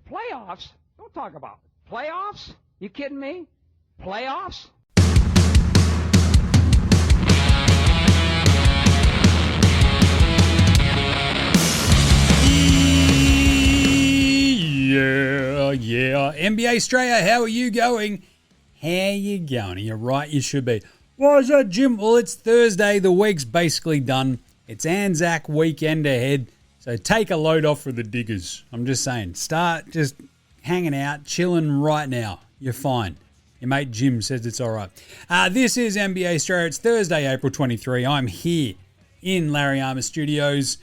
Playoffs? Don't talk about it. Playoffs? You kidding me? Playoffs? Yeah. NBA Straya, how are you going? How you going? You're right, you should be. Why is that, Jim? Well, it's Thursday. The week's basically done. It's Anzac weekend ahead. So take a load off for the diggers. I'm just saying. Start just hanging out, chilling right now. You're fine. Your mate Jim says it's all right. This is NBA Straya. It's Thursday, April 23. I'm here in Larry Armour Studios.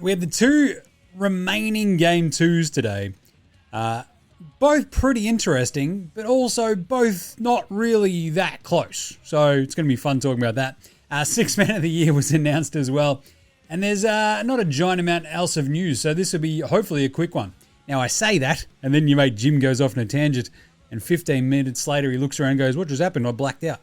We have the two remaining Game 2s today. Both pretty interesting, but also both not really that close. So it's going to be fun talking about that. Sixth Man of the Year was announced as well. And there's not a giant amount else of news, so this will be hopefully a quick one. Now, I say that, and then your mate Jim goes off on a tangent, and 15 minutes later he looks around and goes, what just happened? I blacked out.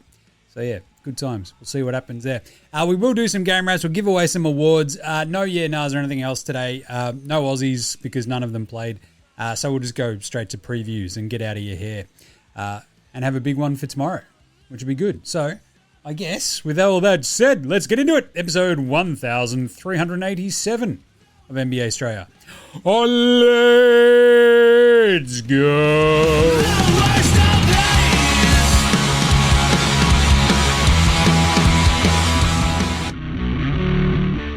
So yeah, good times. We'll see what happens there. We will do some game wraps. We'll give away some awards. No yeah-nahs or anything else today. No Aussies because none of them played. So we'll just go straight to previews and get out of your hair and have a big one for tomorrow, which will be good. So I guess with all that said, let's get into it. Episode 1387 of NBA Straya. Oh, let's go.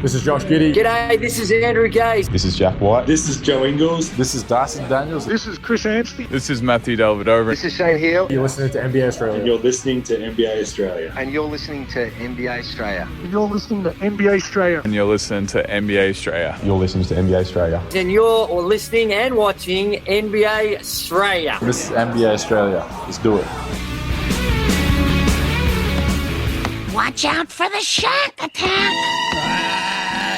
This is Josh Giddey. G'day, this is Andrew Gaze. This is Jack White. This is Joe Ingles. This is Dyson Daniels. This is Chris Anstey. This is Matthew Delvedova. This is Shane Hill. You're listening to NBA Australia. And you're listening to NBA Australia. And you're listening to NBA Straya. And you're listening to NBA Australia. And you're listening to NBA Straya. You're listening to NBA Straya. And you're listening and watching NBA Straya. This is NBA Australia. Let's do it. Watch out for the shark attack.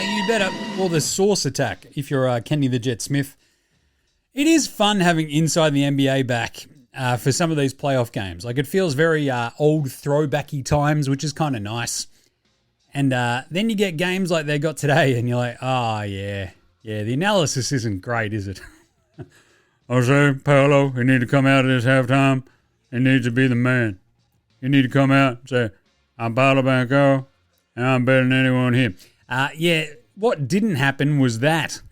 You better, or the Source attack, if you're Kenny the Jet Smith. It is fun having Inside the NBA back for some of these playoff games. Like, it feels very old throwbacky times, which is kind of nice. And then you get games like they got today, and you're like, oh, yeah, the analysis isn't great, is it? Jose Paolo, you need to come out at this halftime. You need to be the man. You need to come out and say, I'm Paolo Banco, and I'm better than anyone here. What didn't happen was that.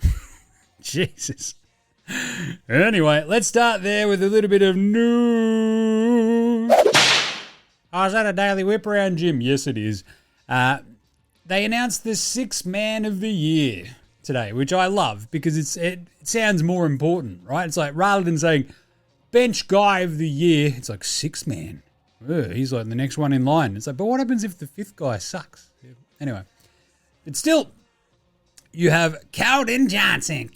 Jesus. Anyway, let's start there with a little bit of news. Oh, is that a daily whip around, Jim? Yes, it is. They announced the Sixth Man of the Year today, which I love because it sounds more important, right? It's like rather than saying Bench Guy of the Year, it's like Sixth Man. Ugh, he's like the next one in line. It's like, but what happens if the fifth guy sucks? Anyway, but still, you have Keldon Johnson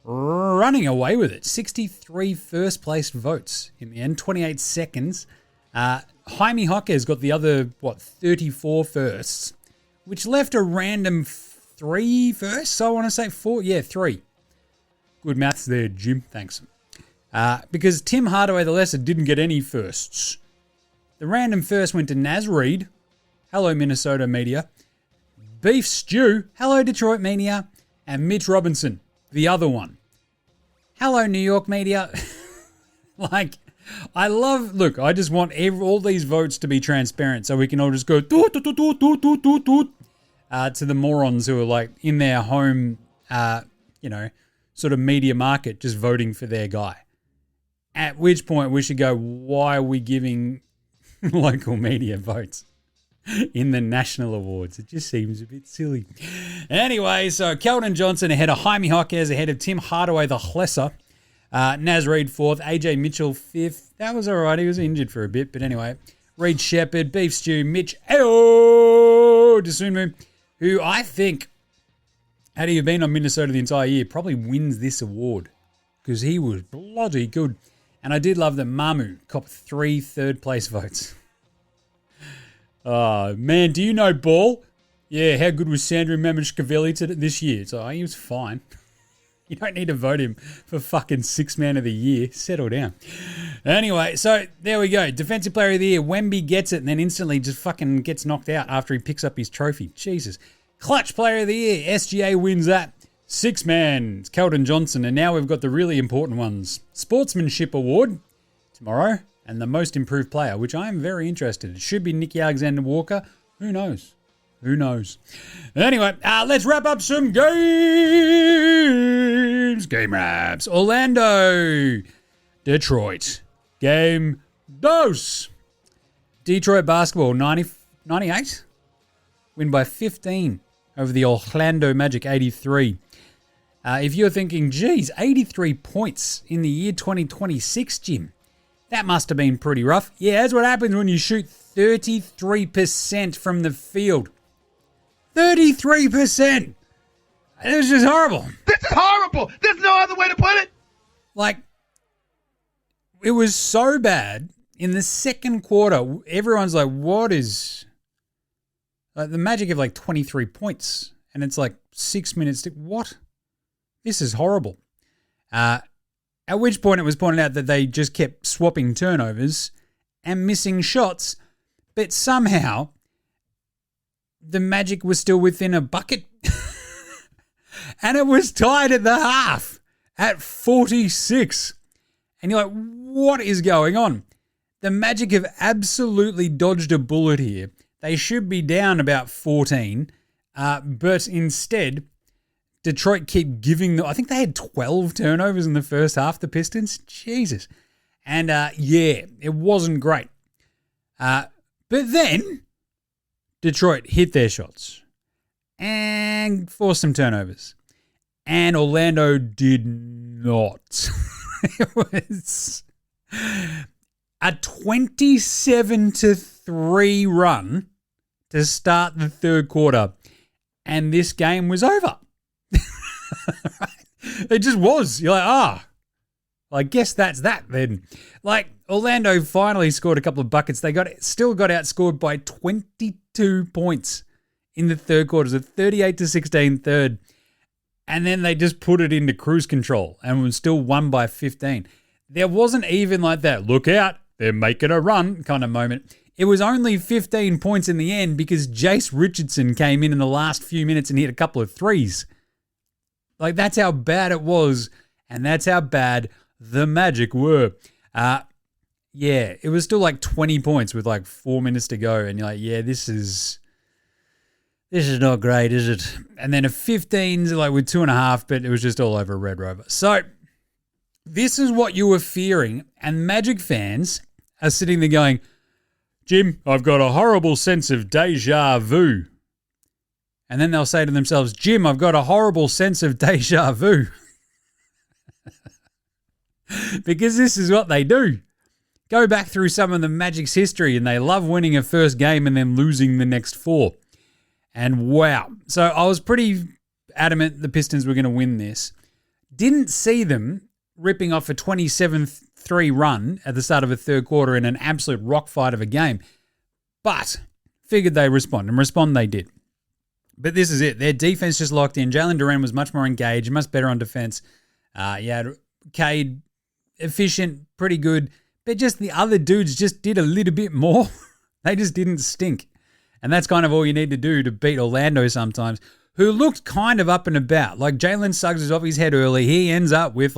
running away with it. 63 first-place votes in the end, 28 seconds. Jaime Jaquez got the other, 34 firsts, which left a random 3 firsts, I want to say 4. Yeah, 3. Good maths there, Jim. Thanks. Because Tim Hardaway the Lesser didn't get any firsts. The random first went to Naz Reid. Hello, Minnesota media. Beef Stew. Hello, Detroit media. And Mitch Robinson, the other one. Hello, New York media. I just want all these votes to be transparent so we can all just go to the morons who are like in their home, sort of media market just voting for their guy. At which point we should go, why are we giving local media votes in the national awards? It just seems a bit silly. Anyway, so Keldon Johnson ahead of Jaime Jaquez, ahead of Tim Hardaway the Lesser. Naz Reid 4th, AJ Mitchell 5th. That was all right. He was injured for a bit, but anyway. Reed Shepherd, Beef Stew, Mitch Desunmu, who I think, had he been on Minnesota the entire year, probably wins this award because he was bloody good. And I did love that Mamu copped 3 third-place votes. Oh, man, do you know ball? Yeah, how good was Sandro Mamishkavelli this year? So he was fine. You don't need to vote him for fucking Sixth Man of the Year. Settle down. Anyway, so there we go. Defensive Player of the Year. Wemby gets it and then instantly just fucking gets knocked out after he picks up his trophy. Jesus. Clutch Player of the Year. SGA wins that. Six man, it's Keldon Johnson, and now we've got the really important ones. Sportsmanship Award tomorrow, and the most improved player, which I am very interested in. It should be Nicky Alexander-Walker. Who knows? Who knows? Anyway, let's wrap up some games. Game wraps. Orlando, Detroit. Game dos. Detroit basketball, 98. Win by 15 over the Orlando Magic, 83. If you're thinking, geez, 83 points in the year 2026, Jim, that must have been pretty rough. Yeah, that's what happens when you shoot 33% from the field. 33%! It was just horrible. This is horrible! There's no other way to put it! Like, it was so bad. In the second quarter, everyone's like, what is... Like, the Magic have like 23 points, and it's like 6 minutes to... What? This is horrible. At which point it was pointed out that they just kept swapping turnovers and missing shots, but somehow the Magic was still within a bucket. And it was tied at the half at 46. And you're like, what is going on? The Magic have absolutely dodged a bullet here. They should be down about 14, but instead, Detroit keep giving them... I think they had 12 turnovers in the first half, the Pistons. Jesus. And, yeah, it wasn't great. But then, Detroit hit their shots and forced some turnovers. And Orlando did not. It was a 27-3 run to start the third quarter. And this game was over. Right? It just was. You're like, I guess that's that then. Like, Orlando finally scored a couple of buckets. They still got outscored by 22 points in the third quarter. It was a 38-16 third. And then they just put it into cruise control and was still won by 15. There wasn't even like that, look out, they're making a run kind of moment. It was only 15 points in the end because Jace Richardson came in the last few minutes and hit a couple of threes. Like, that's how bad it was, and that's how bad the Magic were. Yeah, it was still like 20 points with like 4 minutes to go, and you're like, yeah, this is not great, is it? And then a 15's like with 2.5, but it was just all over Red Rover. So this is what you were fearing, and Magic fans are sitting there going, Jim, I've got a horrible sense of deja vu. And then they'll say to themselves, Jim, I've got a horrible sense of deja vu. Because this is what they do. Go back through some of the Magic's history and they love winning a first game and then losing the next 4. And wow. So I was pretty adamant the Pistons were going to win this. Didn't see them ripping off a 27-3 run at the start of a third quarter in an absolute rock fight of a game. But figured they respond, and respond they did. But this is it. Their defense just locked in. Jalen Duren was much more engaged, much better on defense. Cade, efficient, pretty good. But just the other dudes just did a little bit more. They just didn't stink. And that's kind of all you need to do to beat Orlando sometimes, who looked kind of up and about. Like Jalen Suggs is off his head early. He ends up with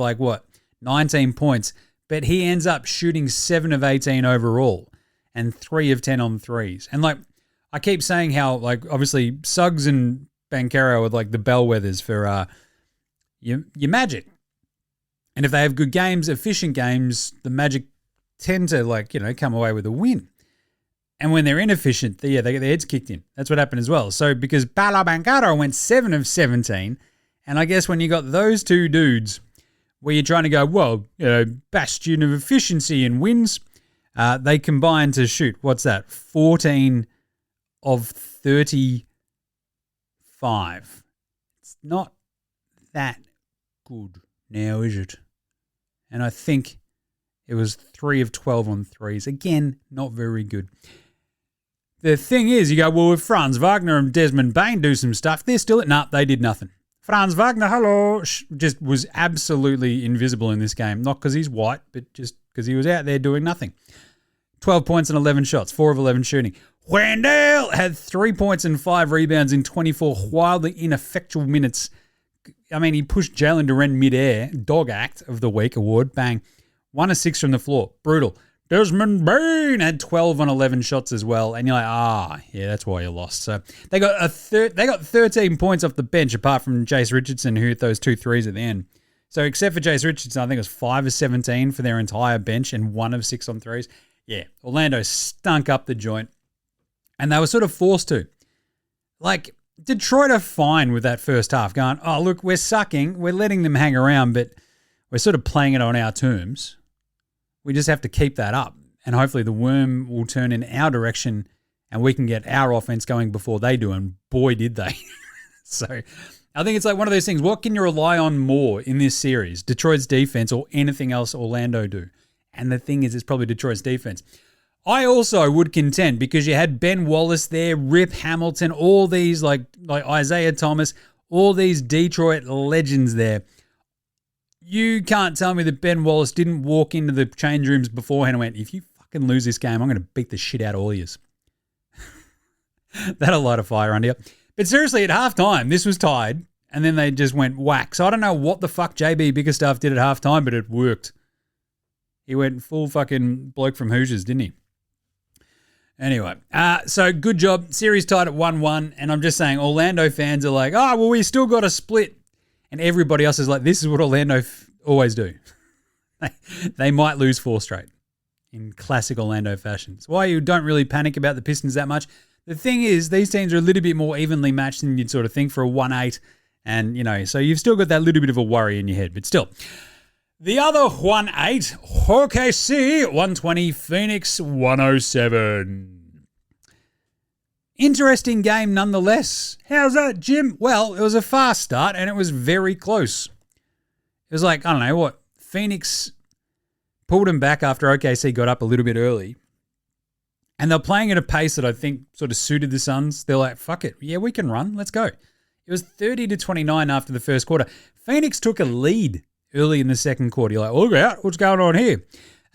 19 points. But he ends up shooting 7 of 18 overall and 3 of 10 on threes. And I keep saying how, obviously, Suggs and Banchero are the bellwethers for your Magic. And if they have good games, efficient games, the Magic tend to, come away with a win. And when they're inefficient, they get their heads kicked in. That's what happened as well. So because Paolo Banchero went 7 of 17, and I guess when you got those two dudes where you're trying to go, bastion of efficiency and wins, they combine to shoot, 14 of 35. It's not that good now, is it? And I think it was 3 of 12 on threes. Again, not very good. The thing is, you go, if Franz Wagner and Desmond Bain do some stuff, they're still they did nothing. Franz Wagner, hello, just was absolutely invisible in this game. Not because he's white, but just because he was out there doing nothing. 12 points and 11 shots, 4 of 11 shooting. Wendell had 3 points and 5 rebounds in 24 wildly ineffectual minutes I mean, he pushed Jalen Duren midair, dog act of the week award, bang. 1 of 6 from the floor, brutal. Desmond Bain had 12 on 11 shots as well, and you're like, yeah, that's why you lost. So they got 13 points off the bench, apart from Jace Richardson, who hit those 2 threes at the end. So except for Jace Richardson, I think it was 5 of 17 for their entire bench and 1 of 6 on threes. Yeah, Orlando stunk up the joint, and they were sort of forced to. Like, Detroit are fine with that first half, going, oh, look, we're sucking, we're letting them hang around, but we're sort of playing it on our terms. We just have to keep that up, and hopefully the worm will turn in our direction and we can get our offense going before they do, and boy, did they. So I think it's like one of those things, what can you rely on more in this series, Detroit's defense or anything else Orlando do? And the thing is, it's probably Detroit's defense. I also would contend, because you had Ben Wallace there, Rip Hamilton, all these like Isaiah Thomas, all these Detroit legends there. You can't tell me that Ben Wallace didn't walk into the change rooms beforehand and went, if you fucking lose this game, I'm going to beat the shit out of all of yous. That'll light a fire under you. But seriously, at halftime, this was tied, and then they just went whack. So I don't know what the fuck JB Bickerstaff did at halftime, but it worked. He went full fucking bloke from Hoosiers, didn't he? Anyway, so good job. Series tied at 1-1, and I'm just saying Orlando fans are like, oh, well, we still got a split. And everybody else is like, this is what Orlando always do. They might lose 4 straight in classic Orlando fashion. It's why you don't really panic about the Pistons that much. The thing is, these teams are a little bit more evenly matched than you'd sort of think for a 1-8. And, you know, so you've still got that little bit of a worry in your head. But still, the other 1-8, OKC 120, Phoenix 107. Interesting game nonetheless. How's that, Jim? Well, it was a fast start and it was very close. It was like, I don't know what, Phoenix pulled them back after OKC got up a little bit early. And they're playing at a pace that I think sort of suited the Suns. They're like, fuck it. Yeah, we can run. Let's go. It was 30-29 after the first quarter. Phoenix took a lead early in the second quarter. You're like, look out, what's going on here?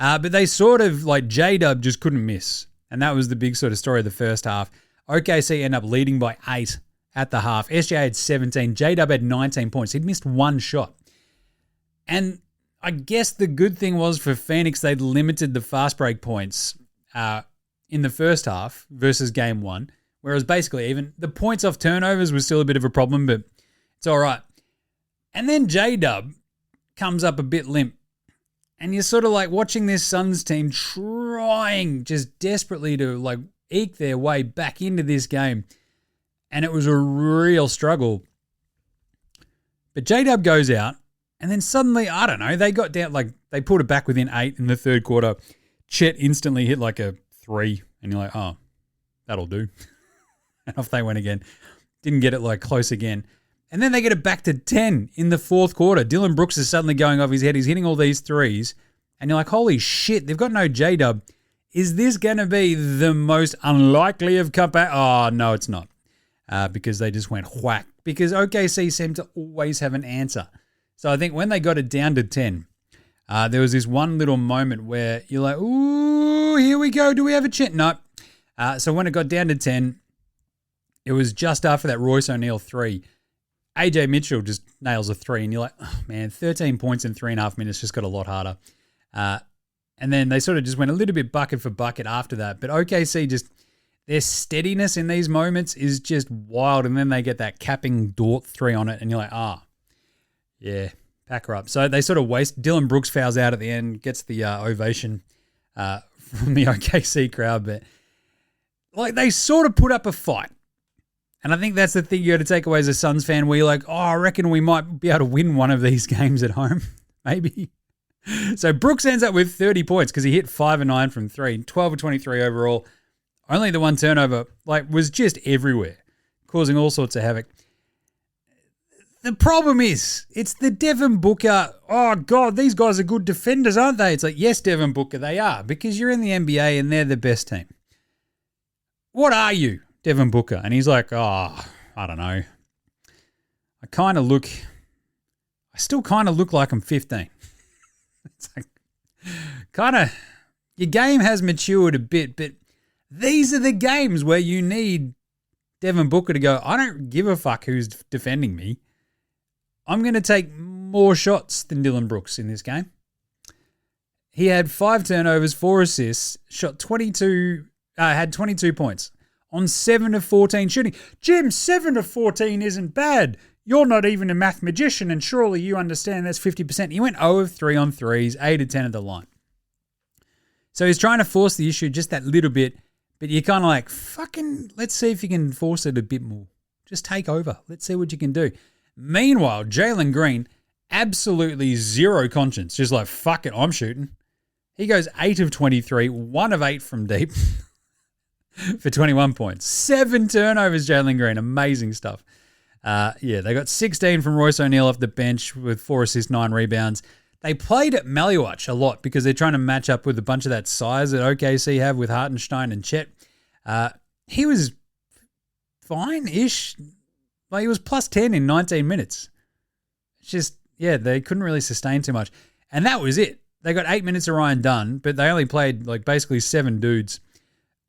But they sort of, like, J-Dub just couldn't miss. And that was the big sort of story of the first half. OKC ended up leading by 8 at the half. SJ had 17. J-Dub had 19 points. He'd missed 1 shot. And I guess the good thing was for Phoenix, they'd limited the fast break points in the first half versus game 1, whereas basically even the points off turnovers was still a bit of a problem, but it's all right. And then J-Dub comes up a bit limp, and you're sort of like watching this Suns team trying just desperately to like eke their way back into this game, and it was a real struggle. But J-Dub goes out, and then suddenly, I don't know, they got down, like they pulled it back within 8 in the third quarter. Chet instantly hit like a 3, and you're like, oh, that'll do. And off they went again. Didn't get it like close again. And then they get it back to 10 in the fourth quarter. Dylan Brooks is suddenly going off his head. He's hitting all these threes. And you're like, holy shit, they've got no J-Dub. Is this going to be the most unlikely of comeback? Oh, no, it's not. Because they just went whack. Because OKC seemed to always have an answer. So I think when they got it down to 10, there was this one little moment where you're like, ooh, here we go. Do we have a chance? No. So when it got down to 10, it was just after that Royce O'Neal 3. AJ Mitchell just nails a 3, and you're like, oh, man, 13 points in 3.5 minutes just got a lot harder. And then they sort of just went a little bit bucket for bucket after that. But OKC just, their steadiness in these moments is just wild. And then they get that capping Dort 3 on it, and you're like, yeah, pack her up. So they sort of waste. Dylan Brooks fouls out at the end, gets the ovation from the OKC crowd. But like they sort of put up a fight. And I think that's the thing you got to take away as a Suns fan, where you're like, oh, I reckon we might be able to win one of these games at home. Maybe. So Brooks ends up with 30 points because he hit 5 of 9 from 3, 12 of 23 overall. Only the one turnover, like, was just everywhere, causing all sorts of havoc. The problem is, it's the Devin Booker, oh, God, these guys are good defenders, aren't they? It's like, yes, Devin Booker, they are, because you're in the NBA and they're the best team. What are you, Devin Booker? And he's like, oh, I don't know. I still kind of look like I'm 15. It's like, kind of, your game has matured a bit, but these are the games where you need Devin Booker to go, I don't give a fuck who's defending me. I'm going to take more shots than Dylan Brooks in this game. He had 5 turnovers, 4 assists, shot 22, had 22 points on 7 of 14 shooting. Jim, 7 of 14 isn't bad. You're not even a math magician, and surely you understand that's 50%. He went 0 of 3 on threes, 8 of 10 at the line. So he's trying to force the issue just that little bit, but you're kind of like, fucking, let's see if you can force it a bit more. Just take over. Let's see what you can do. Meanwhile, Jalen Green, absolutely zero conscience. Just like, fuck it, I'm shooting. He goes 8 of 23, 1 of 8 from deep for 21 points. 7 turnovers, Jalen Green. Amazing stuff. They got 16 from Royce O'Neal off the bench with 4 assists, 9 rebounds. They played at Maliwatch a lot because they're trying to match up with a bunch of that size that OKC have with Hartenstein and Chet. He was fine-ish. Like, he was plus 10 in 19 minutes. It's just, they couldn't really sustain too much. And that was it. They got 8 minutes of Ryan Dunn, but they only played like basically 7 dudes.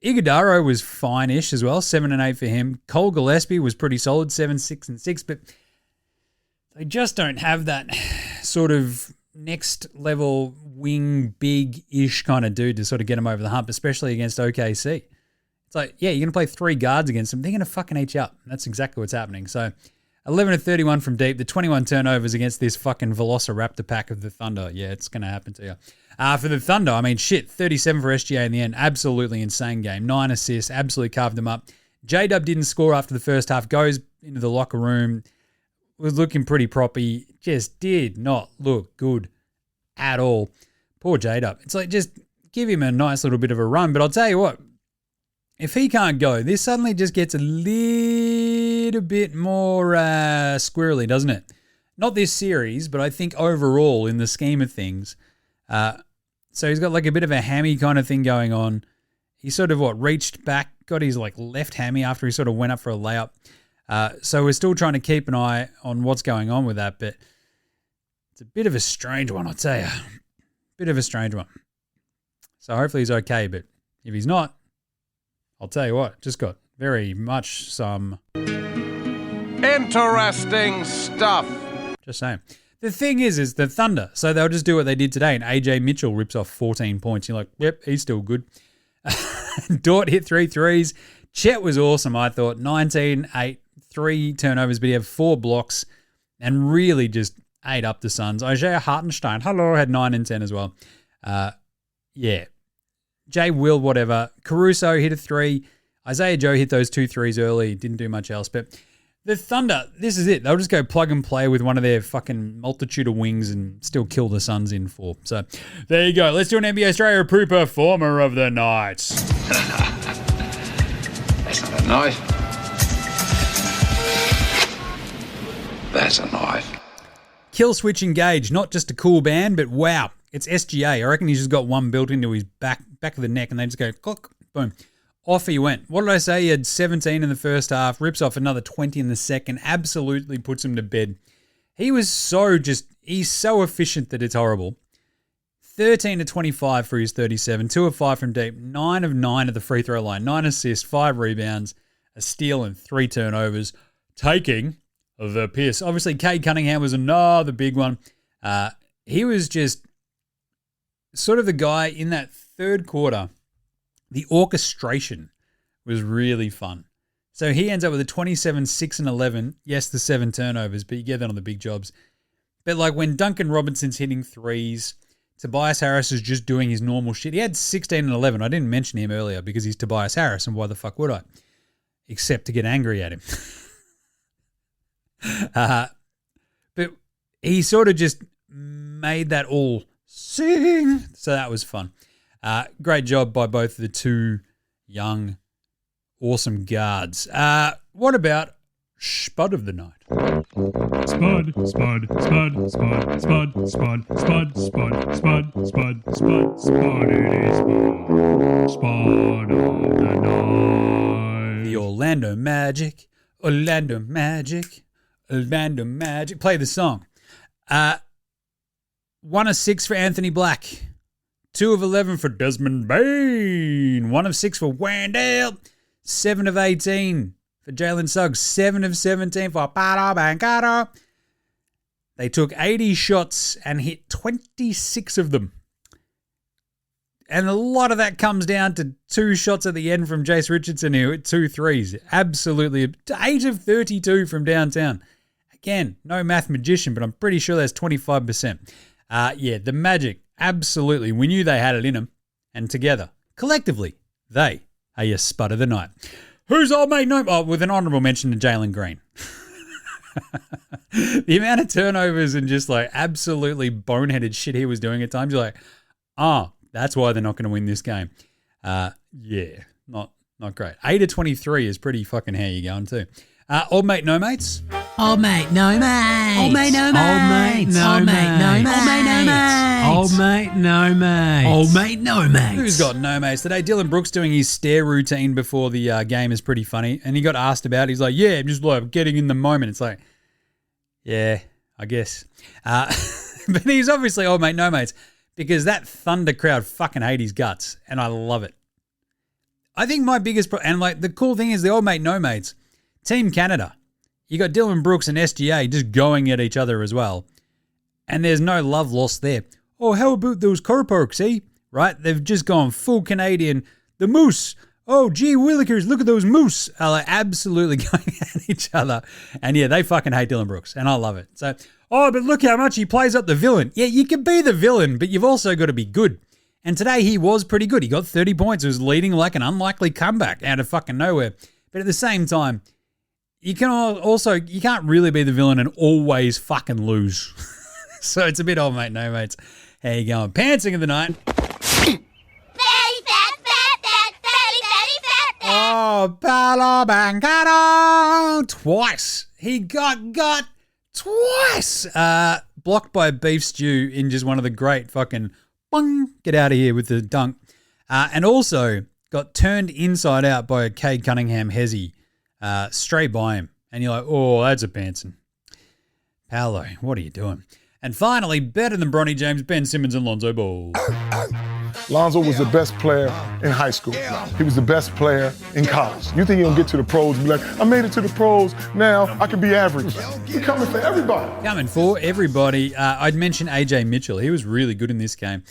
Iguodaro was fine-ish as well, 7 and 8 for him. Cole Gillespie was pretty solid, 7, 6, and 6, but they just don't have that sort of next level wing big-ish kind of dude to sort of get them over the hump, especially against OKC. It's like, you're going to play 3 guards against them. They're going to fucking eat you up. That's exactly what's happening. So 11 of 31 from deep, the 21 turnovers against this fucking Velociraptor pack of the Thunder. Yeah, it's going to happen to you. For the Thunder, 37 for SGA in the end. Absolutely insane game. 9 assists, absolutely carved them up. J-Dub didn't score after the first half, goes into the locker room, was looking pretty proppy, just did not look good at all. Poor J-Dub. It's like, just give him a nice little bit of a run. But I'll tell you what, if he can't go, this suddenly just gets a little bit more squirrely, doesn't it? Not this series, but I think overall in the scheme of things. So he's got like a bit of a hammy kind of thing going on. He sort of reached back, got his like left hammy after he sort of went up for a layup. So we're still trying to keep an eye on what's going on with that, but it's a bit of a strange one, I'll tell you. Bit of a strange one. So hopefully he's okay, but if he's not, I'll tell you what, just got very much some Interesting stuff. Just saying. The thing is the Thunder, so they'll just do what they did today, and AJ Mitchell rips off 14 points. You're like, yep, he's still good. Dort hit 3 threes. Chet was awesome, I thought. 19, 8, 3 turnovers, but he had 4 blocks and really just ate up the Suns. Isaiah Hartenstein, had 9 and 10 as well. Jay Will, whatever. Caruso hit a 3. Isaiah Joe hit those 2 threes early. Didn't do much else, but the Thunder, this is it. They'll just go plug and play with one of their fucking multitude of wings and still kill the Suns in 4. So there you go. Let's do an NBA Straya Performer of the Night. That's not a knife. That's a knife. Kill Switch Engage, not just a cool band, but wow, it's SGA. I reckon he's just got one built into his back of the neck, and they just go, click, boom. Off he went. What did I say? He had 17 in the first half, rips off another 20 in the second, absolutely puts him to bed. He's so efficient that it's horrible. 13 to 25 for his 37, 2 of 5 from deep, 9 of 9 at the free throw line, 9 assists, 5 rebounds, a steal and 3 turnovers, taking the piss. Obviously, Cade Cunningham was another big one. He was just sort of the guy in that third quarter. The orchestration was really fun. So he ends up with a 27, 6, and 11. Yes, the 7 turnovers, but you get that on the big jobs. But like when Duncan Robinson's hitting threes, Tobias Harris is just doing his normal shit. He had 16 and 11. I didn't mention him earlier because he's Tobias Harris, and why the fuck would I? Except to get angry at him. But he sort of just made that all sing. So that was fun. Great job by both the 2 young, awesome guards. What about Spud of the Night? Spud, Spud, Spud, Spud, Spud, Spud, Spud, Spud, Spud, Spud, Spud, Spud, it is Spud of the Night. The Orlando Magic, Orlando Magic, Orlando Magic. Play the song. 1 of 6 for Anthony Black. 2 of 11 for Desmond Bain. 1 of 6 for Wendell. 7 of 18 for Jalen Suggs. 7 of 17 for Pato Bancato. They took 80 shots and hit 26 of them. And a lot of that comes down to 2 shots at the end from Jace Richardson, who hit 2 threes. Absolutely. 8 of 32 from downtown. Again, no math magician, but I'm pretty sure that's 25%. The Magic, absolutely. We knew they had it in them. And together, collectively, they are your spud of the night. Who's old mate? No, with an honourable mention to Jalen Green. The amount of turnovers and just like absolutely boneheaded shit he was doing at times, you're like, that's why they're not going to win this game. Not great. 8 of 23 is pretty fucking how you going too. Old mate, no mates? Old mate, no mates. Old mate, no mates. Old mate, no mates. Old mate, no mates. Old mate, no mates. Old mate, no mates. Who's got no mates today? Dylan Brooks doing his stare routine before the game is pretty funny. And he got asked about it. He's like, I'm just like getting in the moment. It's like, yeah, I guess. But he's obviously old mate, no mates, because that Thunder crowd fucking hate his guts. And I love it. I think my biggest and like the cool thing is the old mate, no mates, Team Canada. You got Dylan Brooks and SGA just going at each other as well. And there's no love lost there. Oh, how about those car parks, eh? Right? They've just gone full Canadian. The Moose. Oh, gee willikers, look at those Moose. Are like absolutely going at each other. And yeah, they fucking hate Dylan Brooks. And I love it. So, but look how much he plays up the villain. Yeah, you can be the villain, but you've also got to be good. And today he was pretty good. He got 30 points. It was leading like an unlikely comeback out of fucking nowhere. But at the same time, you can't really be the villain and always fucking lose. So it's a bit old mate, no mates. How you going? Pantsing of the night. Oh, Paolo Banchero. Twice. He got twice. Blocked by Beef Stew in just one of the great fucking get out of here with the dunk. And also got turned inside out by a Cade Cunningham hezzy. Straight by him. And you're like, oh, that's a pantsing. Paolo, what are you doing? And finally, better than Bronny James, Ben Simmons and Lonzo Ball. Lonzo was the best player in high school. He was the best player in college. You think he'll get to the pros and be like, I made it to the pros, now I can be average. He's coming for everybody. Coming for everybody. I'd mention AJ Mitchell. He was really good in this game.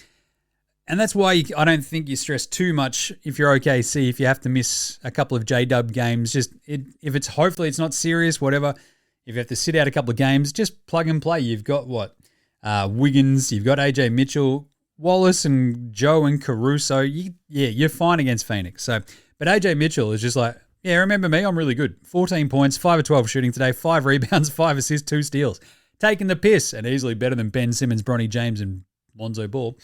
And that's why I don't think you stress too much if you're OKC, if you have to miss a couple of J-Dub games. If it's hopefully it's not serious, whatever. If you have to sit out a couple of games, just plug and play. You've got Wiggins, you've got AJ Mitchell, Wallace and Joe and Caruso. You're fine against Phoenix. But AJ Mitchell is just like, yeah, remember me? I'm really good. 14 points, 5 of 12 shooting today, 5 rebounds, 5 assists, 2 steals. Taking the piss and easily better than Ben Simmons, Bronny James and Lonzo Ball.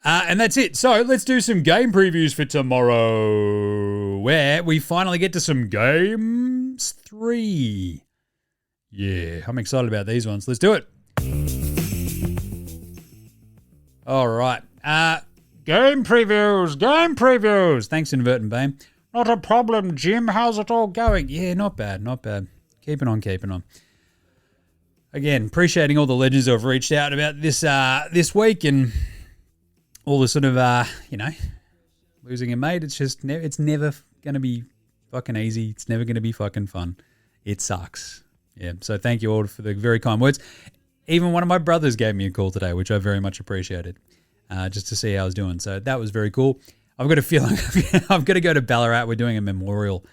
And that's it. So let's do some game previews for tomorrow, where we finally get to some games 3. Yeah, I'm excited about these ones. Let's do it. All right. Game previews. Thanks, Invertin Bame. Not a problem, Jim. How's it all going? Yeah, not bad. Keeping on. Again, appreciating all the legends who have reached out about this week and all the sort of, losing a mate. It's never going to be fucking easy. It's never going to be fucking fun. It sucks. Yeah, so thank you all for the very kind words. Even one of my brothers gave me a call today, which I very much appreciated, just to see how I was doing. So that was very cool. I've got a feeling I've got to go to Ballarat. We're doing a memorial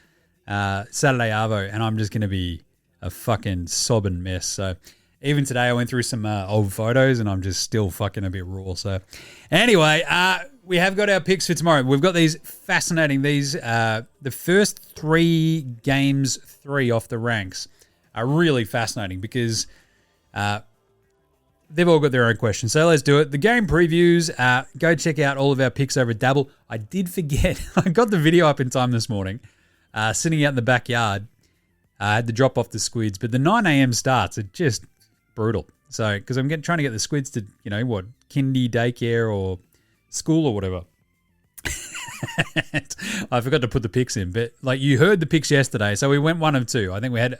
Saturday Arvo, and I'm just going to be a fucking sobbing mess. So even today I went through some old photos, and I'm just still fucking a bit raw. So anyway, we have got our picks for tomorrow. We've got these fascinating, the first 3 games, 3 off the ranks are really fascinating because they've all got their own questions. So let's do it. The game previews, go check out all of our picks over at Dabble. I did forget. I got the video up in time this morning, sitting out in the backyard. I had to drop off the squids, but the 9 a.m. starts are just brutal. So, because I'm trying to get the squids to, kindy, daycare or school or whatever. I forgot to put the picks in, but you heard the picks yesterday. So we went 1 of 2. I think we had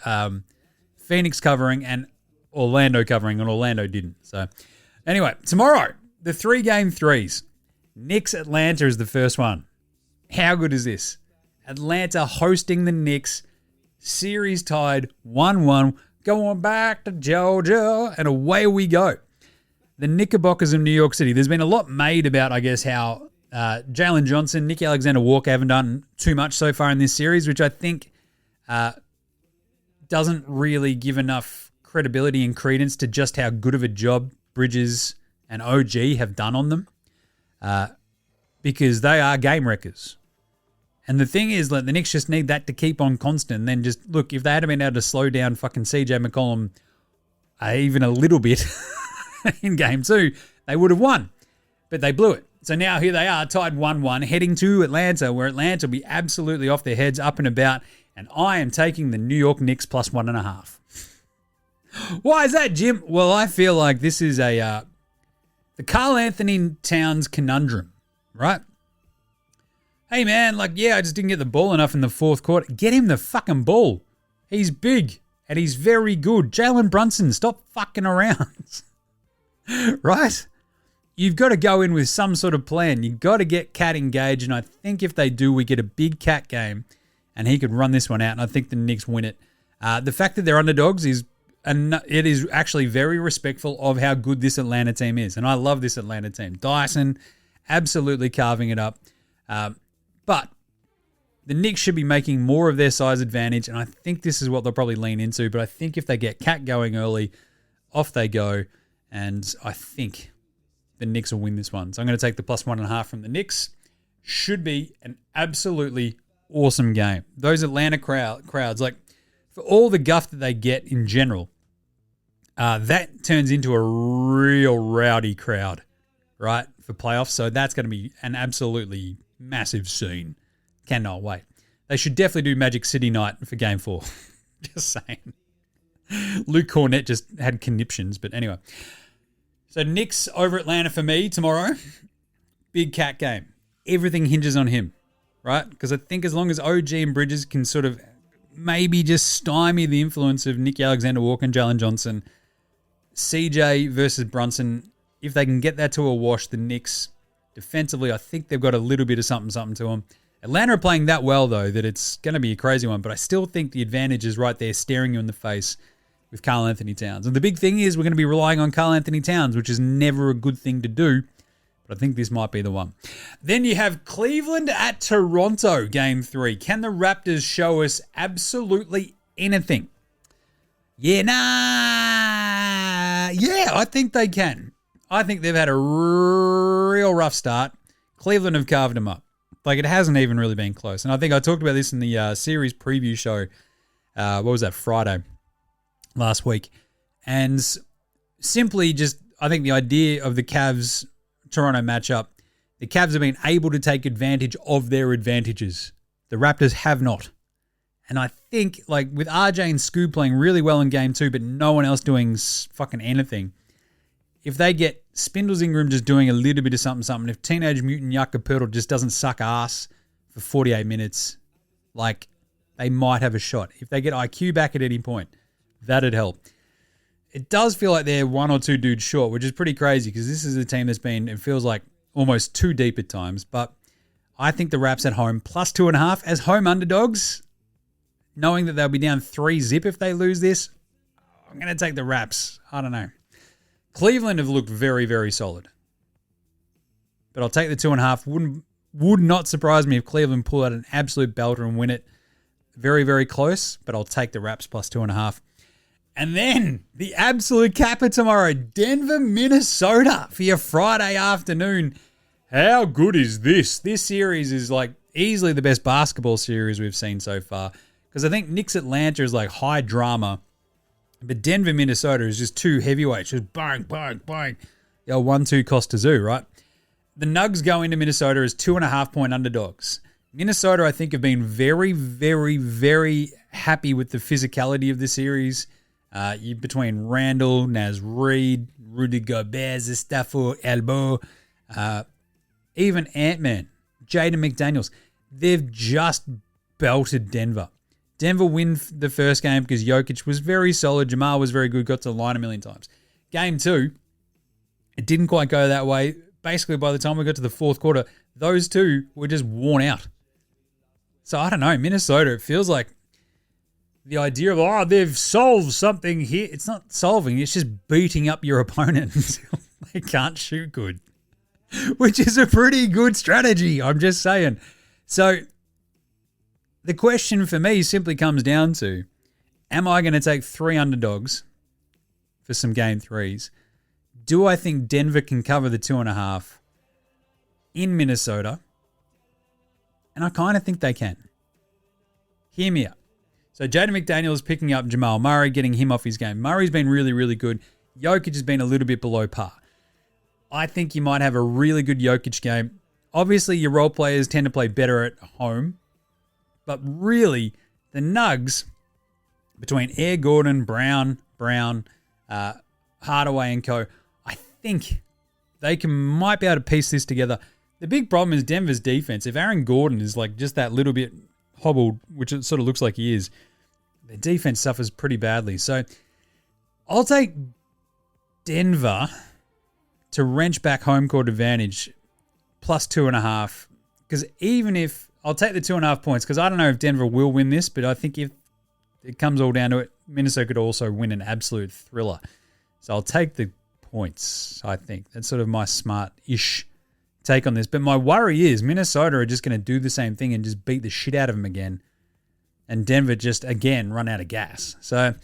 Phoenix covering and Orlando covering, and Orlando didn't. So anyway, tomorrow, the 3-game 3s. Knicks Atlanta is the first one. How good is this? Atlanta hosting the Knicks. Series tied 1-1. going back to Georgia, and away we go. The Knickerbockers of New York City. There's been a lot made about, I guess, how Jalen Johnson, Nick Alexander-Walker haven't done too much so far in this series, which I think doesn't really give enough credibility and credence to just how good of a job Bridges and OG have done on them, because they are game wreckers. And the thing is, like, the Knicks just need that to keep on constant. And then just, look, if they had been able to slow down fucking CJ McCollum even a little bit in game 2, they would have won. But they blew it. So now here they are, tied 1-1, heading to Atlanta, where Atlanta will be absolutely off their heads, up and about. And I am taking the New York Knicks plus 1.5. Why is that, Jim? Well, I feel like this is the Karl Anthony Towns conundrum, right? Hey, man, like, yeah, I just didn't get the ball enough in the fourth quarter. Get him the fucking ball. He's big and he's very good. Jalen Brunson, stop fucking around. Right? You've got to go in with some sort of plan. You've got to get Cat engaged, and I think if they do, we get a big Cat game, and he could run this one out, and I think the Knicks win it. The fact that they're underdogs is actually very respectful of how good this Atlanta team is, and I love this Atlanta team. Dyson, absolutely carving it up. But the Knicks should be making more of their size advantage, and I think this is what they'll probably lean into. But I think if they get Cat going early, off they go, and I think the Knicks will win this one. So I'm going to take the plus 1.5 from the Knicks. Should be an absolutely awesome game. Those Atlanta crowds, like, for all the guff that they get in general, that turns into a real rowdy crowd, right, for playoffs. So that's going to be an absolutely massive scene. Cannot wait. They should definitely do Magic City night for Game 4. Just saying. Luke Cornett just had conniptions, but anyway. So Knicks over Atlanta for me tomorrow. Big Cat game. Everything hinges on him, right? Because I think as long as OG and Bridges can sort of maybe just stymie the influence of Nick Alexander-Walker and Jalen Johnson, CJ versus Brunson, if they can get that to a wash, the Knicks defensively, I think they've got a little bit of something to them. Atlanta are playing that well, though, that it's going to be a crazy one, but I still think the advantage is right there staring you in the face with Karl Anthony Towns. And the big thing is we're going to be relying on Karl Anthony Towns, which is never a good thing to do, but I think this might be the one. Then you have Cleveland at Toronto, Game 3. Can the Raptors show us absolutely anything? Yeah, I think they can. I think they've had a real rough start. Cleveland have carved them up. Like, it hasn't even really been close. And I think I talked about this in the series preview show. What was that, Friday last week? And simply just, I think the idea of the Cavs-Toronto matchup, the Cavs have been able to take advantage of their advantages. The Raptors have not. And I think, like, with RJ and Scoop playing really well in Game 2, but no one else doing fucking anything, if they get Spindles Ingram just doing a little bit of something, if Teenage Mutant Yucca Purtle just doesn't suck ass for 48 minutes, like, they might have a shot. If they get IQ back at any point, that'd help. It does feel like they're one or two dudes short, which is pretty crazy because this is a team that's been, it feels like, almost too deep at times. But I think the Raps at home, plus 2.5 as home underdogs, knowing that they'll be down 3-0 if they lose this, I'm going to take the Raps. I don't know. Cleveland have looked very, very solid. But I'll take the 2.5. Would not surprise me if Cleveland pull out an absolute belter and win it. Very, very close, but I'll take the Raps plus 2.5. And then the absolute capper tomorrow, Denver, Minnesota for your Friday afternoon. How good is this? This series is like easily the best basketball series we've seen so far. Because I think Knicks Atlanta is like high drama. But Denver, Minnesota is just two heavyweights. Just bang, bang, bang. The old 1-2 Costa Zoo, right? The Nugs go into Minnesota as 2.5-point underdogs. Minnesota, I think, have been very, very, very happy with the physicality of the series. Between Randall, Naz Reid, Rudy Gobert, Zestafo, Elbow, even Ant-Man, Jaden McDaniels. They've just belted Denver. Denver win the first game because Jokic was very solid. Jamal was very good, got to the line a million times. Game 2, it didn't quite go that way. Basically, by the time we got to the fourth quarter, those two were just worn out. So I don't know, Minnesota, it feels like the idea of, they've solved something here. It's not solving. It's just beating up your opponent until they can't shoot good, which is a pretty good strategy. I'm just saying. So the question for me simply comes down to, am I going to take 3 underdogs for some game 3s? Do I think Denver can cover the 2.5 in Minnesota? And I kind of think they can. Hear me out. So Jaden McDaniels picking up Jamal Murray, getting him off his game. Murray's been really, really good. Jokic has been a little bit below par. I think you might have a really good Jokic game. Obviously, your role players tend to play better at home. But really, the Nugs, between Air Gordon, Brown, Hardaway and co, I think they might be able to piece this together. The big problem is Denver's defense. If Aaron Gordon is like just that little bit hobbled, which it sort of looks like he is, their defense suffers pretty badly. So I'll take Denver to wrench back home court advantage plus 2.5. Because even if I'll take the 2.5 points, because I don't know if Denver will win this, but I think if it comes all down to it, Minnesota could also win an absolute thriller. So I'll take the points, I think. That's sort of my smart-ish take on this. But my worry is Minnesota are just going to do the same thing and just beat the shit out of them again. And Denver just, again, run out of gas. So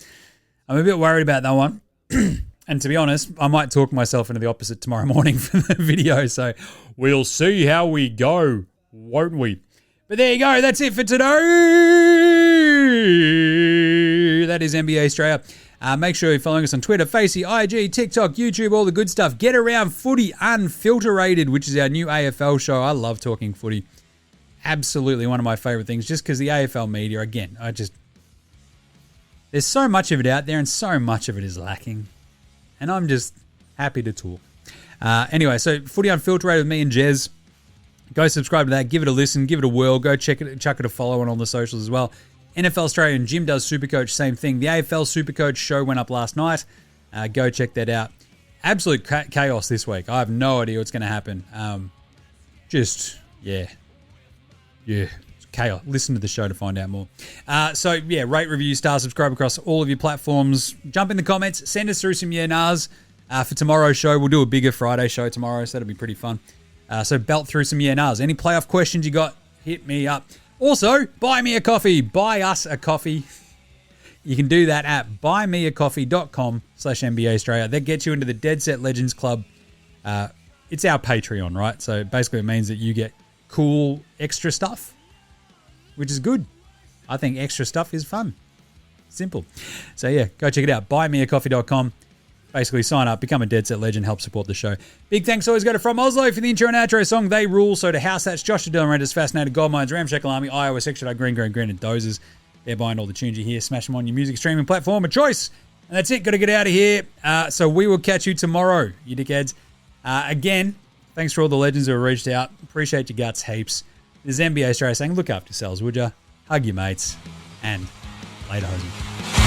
I'm a bit worried about that one. And to be honest, I might talk myself into the opposite tomorrow morning for the video. So we'll see how we go, won't we? But there you go. That's it for today. That is NBA Straya. Make sure you're following us on Twitter, Facey, IG, TikTok, YouTube, all the good stuff. Get Around Footy Unfilterated, which is our new AFL show. I love talking footy. Absolutely one of my favorite things, just because the AFL media, again, there's so much of it out there and so much of it is lacking. And I'm just happy to talk. Anyway, so Footy Unfilterated with me and Jez. Go subscribe to that. Give it a listen. Give it a whirl. Go chuck it a follow on all the socials as well. NFL Australian Jim does Supercoach, same thing. The AFL Supercoach show went up last night. Go check that out. Absolute chaos this week. I have no idea what's going to happen. It's chaos. Listen to the show to find out more. Rate, review, star, subscribe across all of your platforms. Jump in the comments. Send us through some yeah-nahs for tomorrow's show. We'll do a bigger Friday show tomorrow, so that'll be pretty fun. So belt through some yeah-nahs. Any playoff questions you got, hit me up. Also, buy me a coffee. Buy us a coffee. You can do that at buymeacoffee.com/NBA Straya. That gets you into the Dead Set Legends Club. It's our Patreon, right? So basically it means that you get cool extra stuff, which is good. I think extra stuff is fun. Simple. So yeah, go check it out. Buymeacoffee.com. Basically, sign up, become a Dead Set Legend, help support the show. Big thanks always go to From Oslo for the intro and outro song, They Rule. So to House Thatch, Josh Dylan Renders, Fascinated, Goldmines, Ramshackle Army, Iowa, Section Green, and Dozers. They're behind all the tunes you hear. Smash them on your music streaming platform of choice. And that's it. Got to get out of here. So we will catch you tomorrow, you dickheads. Again, thanks for all the legends who have reached out. Appreciate your guts heaps. This is NBA Straya saying, look after yourselves, would ya? Hug your mates. And later, hosen.